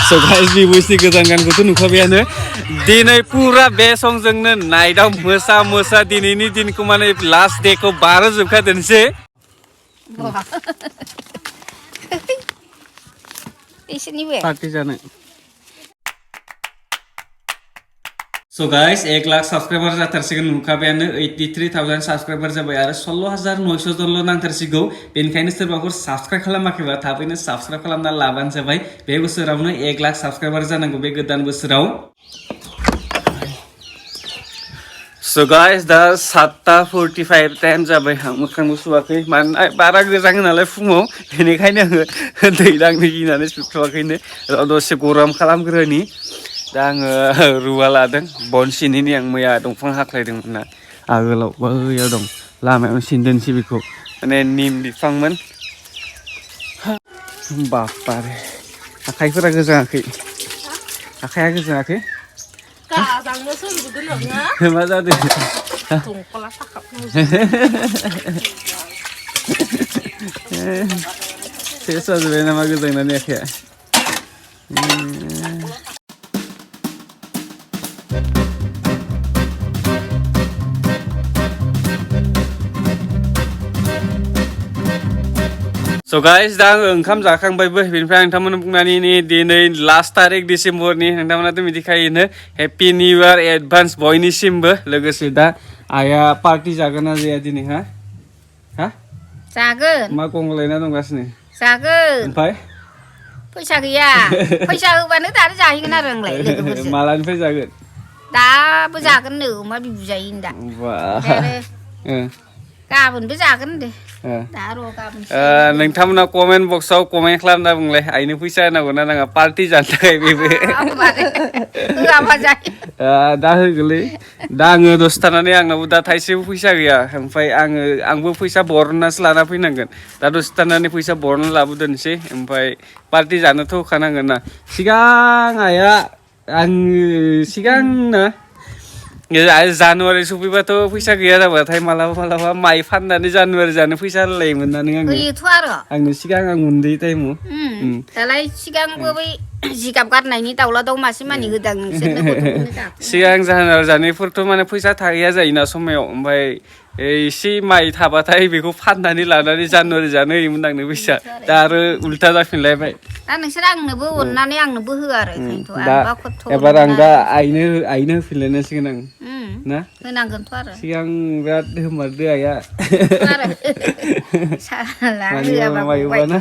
So guys, bwsनि गोदान गानखौथ' नुखाबायानो दिनै पुरा बे संजोंनो नाइटआव मोसा दिनैनि दिनखौ माने लास्ट डेखौ बारहोजोबखादोंसै पार्टी जानो So guys, 1 लाख सब्सक्राइबार जाथारसिगोन नुखाबायानो 83,000 सब्सक्राइबार जाबाय आरो 16,900 जनल' नांथारसिगौ बेनिखायनो सोरबाफोर साबस्क्राइब खालामाखैबा थाबैनो साबस्क्राइब खालामना लाबानो जाबाय बे बोसोरावनो 1 लाख सब्सक्राइबार जानांगौ बे गोदान बोसोराव So guys, दा 7:45 टाइम जाबाय आं मोखांबो सुवाखै मानोना बारा गोजाङो नालाय फुङाव बेनिखायनो आङो दै दांनो गिनानै सुथ'वाखैनो दसे गरम खालामग्रोनि दा आङो रुवा लादों बन सिनिनि आं मैया दंफां हाख्लायदोंमोन ना आगोलाव बैयाव दं लामायाव सिनदोंसै बेखौ माने निम बिफांमोन बापारे आखाइफोरा गोजाङाखै आखाइया गोजाङाखै मा जादों सेस जाजोब्बाय नामा गोजांनानै आखाइया So guys, दा ओंखाम जाखांबायबो बेनिफ्राय नोंथांमोन बुंनानै दिनै लास्ट तारिख डिसेम्बरनि नोंथांमोनाथ' मिथिखायोनो हेपि निउ इयार एडभान्स बयनिसिमबो लोगोसे दा आइया पार्टि जागोन ना जाया दिनै हा जागोन मा गंगलायना दंगासिनो जागोन ओमफ्राय फैसा गैया फैसा होबानो दानो जाहैगोन आरो आंलाय लोगोफोरजों मालानिफ्राय जागोन दाबो जागोन नो अमा बिबु जायो दा गाबोनबो जागोन दे नोंथांमोना कमेन्ट बक्सआव कमेन्ट खालामना बुंलाय आइनो फैसा होनांगौ ना नाङा पार्टि जानो थाखाय बेबो दा होगोलै दा आङो दसे थानानै आंनावबो दा थाइसेबो फैसा गैया ओमफ्राय आंबो फैसा बरननासो लाना फैनांगोन दा दसे थानानै फैसा बरनना लाबोदोनसै ओमफ्राय पार्टि जानोथ' होखानांगोन ना सिगां आइया आङो सिगांनो जानुवारि सफैबाथ' फैसा गैया जाबाथाय मालाबा माइ फाननानै जानुवारि जानो फैसा होलायोमोन ना नों आंनो सिगां आं उन्दै टाइमाव दालाय सिगांबो बै जिगाब गारनायनि दाउला दाउ मासे मानि होदां नोंसोरनो सिगां जानुवारि जानायफोरथ' माने फैसा थाहैया जायोना समायाव ओमफ्राय एसे माइ थाबाथाय बेखौ फाननानै लानानै जानुवारि जानो होयोमोन आंनो फैसा दा आरो उल्था जाफिनलायबाय दा नोंसोर आंनोबो अननानै आंनोबो होआ आरो दा एबार आं दा आइनो होफिनलायनांसिगोन आं ना होनांगोनथ' आरो सिगां बिराद होमारदो आइया ना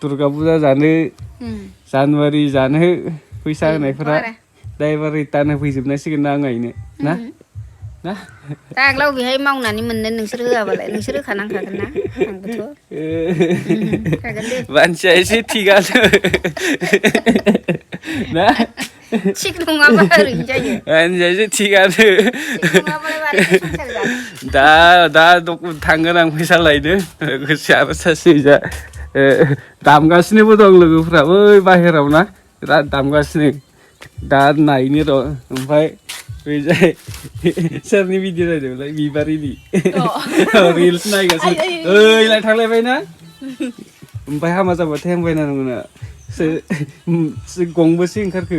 दुर्गा फुजा जानो जानुवारि जानो फैसा होनायफोरा दा एबार रिटार्न होफैजोबनांसिगोन ना आं आइनो ना दा आगोलाव बेहाय मावनानै मोननो नोंसोर होआबालाय नोंसोर होखानांखागोन ना आंबोथ' मानसिया एसे थिगानो ना थिग नङाबा ओरैनो जायो मानसिया एसे थिगानो दा थांगोन आं फैसा लायनो लोगोसे आरो सासे जा दामगासिनोबो दं लोगोफ्रा बै बाहेराव ना बिराद दामगासिनो दा नायनो र' ओमफ्राय बेजाय सोरनि भिडिअ नायदोंमोनलाय बिबारिनि रिल्स नायगासिनो ओइलाय थांलायबाय ना ओमफ्राय हामा जाबाथाय हामबायना नोंना गंबेसे ओंखारखो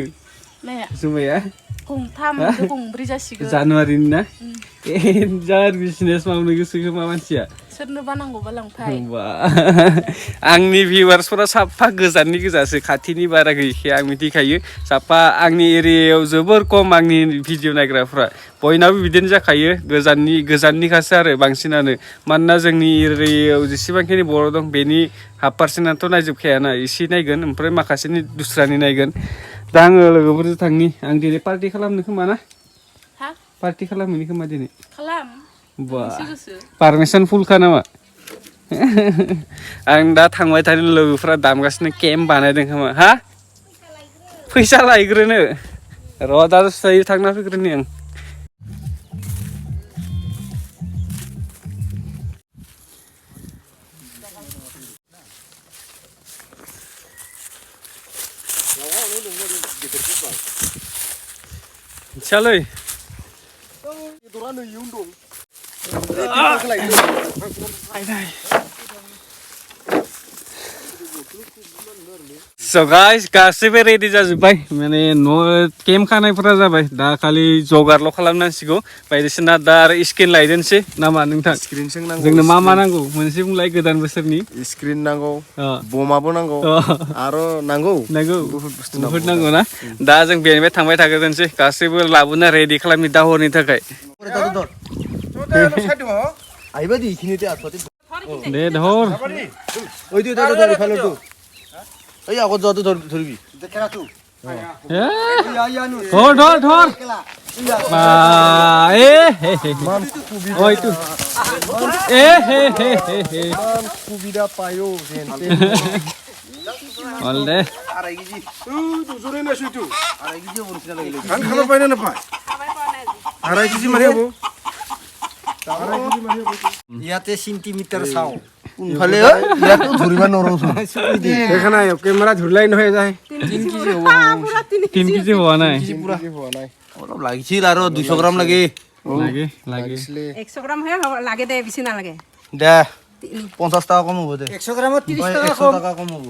जुमाया गंब्रै जासिगोन जानुवारिनि ना जार बिजनेस मावनो गोसो खोमा मानसिया सोरनोबा नांगौबा लांफाय आंनि भिउवार्सफोरा साफा गोजाननि गोजासो खाथिनि बारा गैखाया आं मिथिखायो साफा आंनि एरियायाव जोबोर खम आंनि भिडिअ नायग्राफ्रा बयनाबो बिदिनो जाखायो गोजाननिखासो आरो बांसिनानो मानोना जोंनि एरियायाव जेसेबांखिनि बर' दं बेनि 1/2%आथ' नायजोबखायाना एसे नायगोन ओमफ्राय माखासेनि दुस्रानि नायगोन दा आङो लोगोफोरजों थांनि आं दिनै पार्टि खालामनो खोमा ना पार्टि खालामहैनो खोमा दिनै पारमिसन फुलखा नामा आं दा थांबाय थानाय लोगोफ्रा दामगासिनो केम्प बानायदों खोमा फैसा लायग्रोनो र' दा दसे थांना फैग्रोनि आं Saleh. So guys, गासैबो रेडि जाजोब्बाय माने न' केम्प खानायफोरा जाबाय दा खालि जगारल' खालामनांसिगौ बायदिसिना दा आरो स्क्रिन लायदेनसै नामा नोंथां जोंनो मा मा नांगौ मोनसे बुंलाय गोदान बोसोरनि स्क्रिन नांगौ बमाबो नांगौ आरो नांगौ बुहुद नांगौ ना दा जों बेनिफ्राय थांबाय थाग्रोनोसै गासैबो लाबोना रेडि खालामनि दा हरनि थाखाय दे धर এই আগত যাওঁতে ধৰিবি ধৰ সুবিধা পায়ো হল দে ইয়াতে সেন্টিমিটাৰ চাওঁ কোনফালে ইয়াতো ধৰিব নোৱাৰো দেখা নাই কেমেৰা ধৰিলাই নহয় যায় 3 কেজি হোৱা নাই অলপ লাগিছিল আৰু 200 গ্ৰাম লাগে লাগিছিলে 100 গ্ৰাম হে লাগে দে বেছি নালাগে দে 50 টাকা কম হ'ব দে 100 গ্ৰামত 30 টাকা 100 টাকা কম হ'ব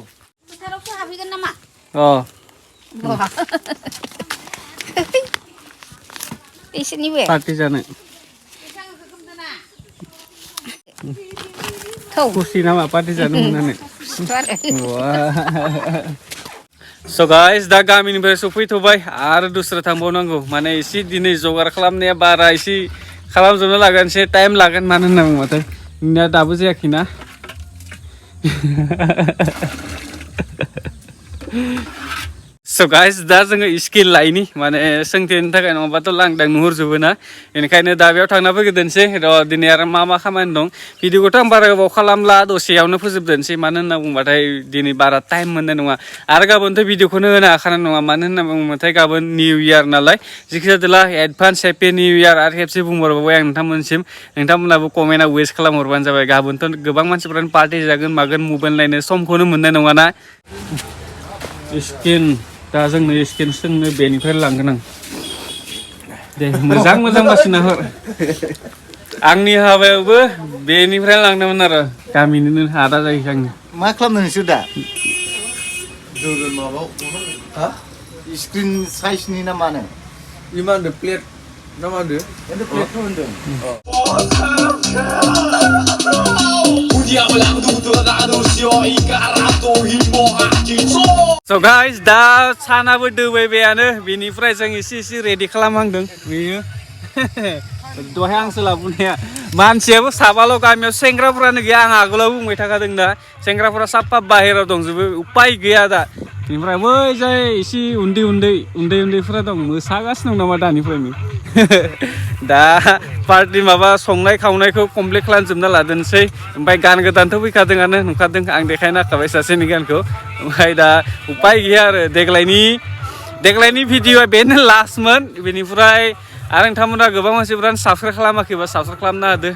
Sarap sa habigan nama. Isin ni we. Party জানে Thau. खुसी नामा पार्टी जानो मोननानै Suara. So guys, दा गामिनिफ्राय सफैथ'बाय आरो दस्रा थांबावनांगौ माने एसे दिनै जगार खालामनाया बारा एसे खालामजोबनो लागोन एसे टाइम लागोन मानो होनना बुङोबाथाय नोंनिया दाबो जायाखैना So guys, दा जोङो स्किल लायनि माने सोंथेनो थाखाय नङाबाथ' लांदां नुहुरजोबो ना बेनिखायनो दा बेयाव थांना फैग्रोदोनसै र' दिनै आरो मा खामानि दं भिडिअखौथ' आं बारा गोबाव खालामला दसेयावनो फोजोबदोनसै मानो होनना बुंबाथाय दिनै बारा टाइम मोननाय नङा आरो गाबोनथ' भिडिअखौनो होनो हाखानाय नङा मानो होनना बुङोबाथाय गाबोन निउ इयार नालाय जेखि जादोला एडभान्स हेपि निउ इयार आरो खेबसे बुंहरबावबाय आं नोंथांमोनसिम नोंथांमोनाबो कमेन्टआव वेस्ट खालामहरबानो जाबाय गाबोनथ' गोबां मानसिफोरानो पार्टि जागोन मागोन मबाइल नायनो समखौनो मोननाय नङाना स्किन दा जोंनो स्किन सोंनो बेनिफ्राय लांगोन आं दे मोजां बासिना हर आंनि हाबायावबो बेनिफ्राय लांदोंमोन आरो गामिनिनो आदा जायो आंनि मा खालामनो नोंसोर दा जोगोन माबाव हा स्क्रिन साइजनि ना मानो इमान होनदों प्लेट ना मा होनदों एन्ड प्लेटखौ होनदों So guys, दा सानाबो दोबैबायानो बेनिफ्राय जों एसे रेडि खालामहांदों बेयो दहाय आंसो लाबोनाया मानसियाबो साबाल' गामियाव सेंग्राफोरानो गैया आं आगोलाव बुंबाय थाखादों दा सेंग्राफोरा साफा बाहेरायाव दंजोबो उपाय गैया दा बेनिफ्राय बै जाय एसे उन्दैफोरा दं मोसागासिनो दं नामा दानिफ्रायनो दा पार्टि माबा संनाय खावनायखौ कमप्लिट खालामजोबना लादोंसै ओमफ्राय गान गोदानथ' फैखादोंआनो नुखादों आं देखायना होखाबाय सासेनि गानखौ ओमफ्राय दा उपाय गैया आरो देग्लायनि भिडिअआ बेनो लास्टमोन बेनिफ्राय आरो नोंथांमोना गोबां मानसिफोरानो साबस्क्राइब खालामाखैबा साबस्क्राइब खालामना होदो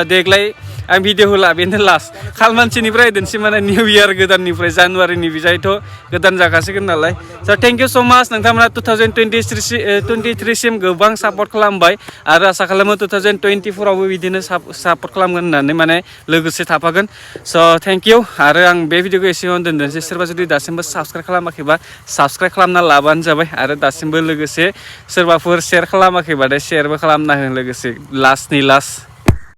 देग्लाय आं भिडिअ होला बेनो लास्ट खालमानसिनिफ्राय दोनसै माने निउ इयार गोदाननिफ्राय जानुवारिनि बिजायथ' गोदान जाखासिगोन नालाय स' थेंक इउ स' माच नोंथांमोना 2023 सिम गोबां सापर्ट खालामबाय आरो आसा खालामो 2024 आवबो बिदिनो सापर्ट खालामगोन होननानै माने लोगोसे थाफागोन स' थेंक इउ आरो आं बे भिडिअखौ एसेयावनो दोनदोंसै सोरबा जुदि दासिमबो साबस्क्राइब खालामाखैबा साबस्क्राइब खालामना लाबानो जाबाय आरो दासिमबो लोगोसे सोरबाफोर शेयार खालामाखैबाथाय शेयारबो खालामना हो लोगोसे लास्टनि लास्ट